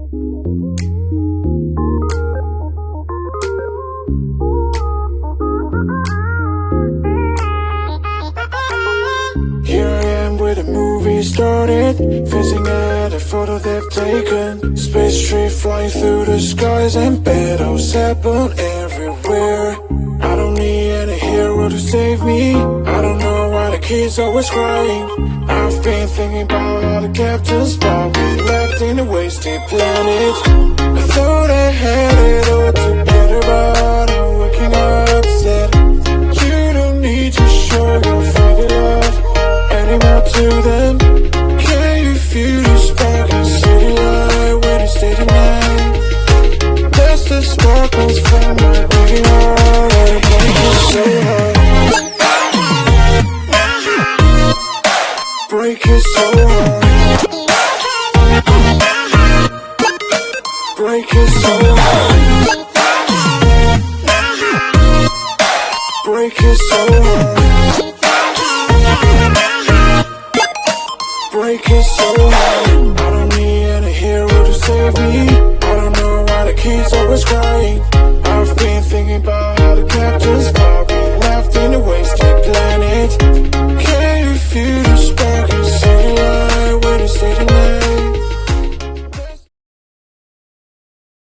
Here I am where the movie started, facing at a photo they've taken. Space tree flying through the skies and battles happen everywhere. I don't need any hero to save me. I don't know why the kids always crying. I've been thinking about all the captains, but we left in a wasted planet. I thought I had it all together, but I'm waking up upset. You don't need to show your faded love anymore to them. Can you feel the spark in city light when you stay tonight? That's the sparkles from my beating heart, and it breaks me so hard. Break it so hard. Break it so hard. Break it so hard. Break it so hard. I don't need any hero to save me. I don't know why the keys are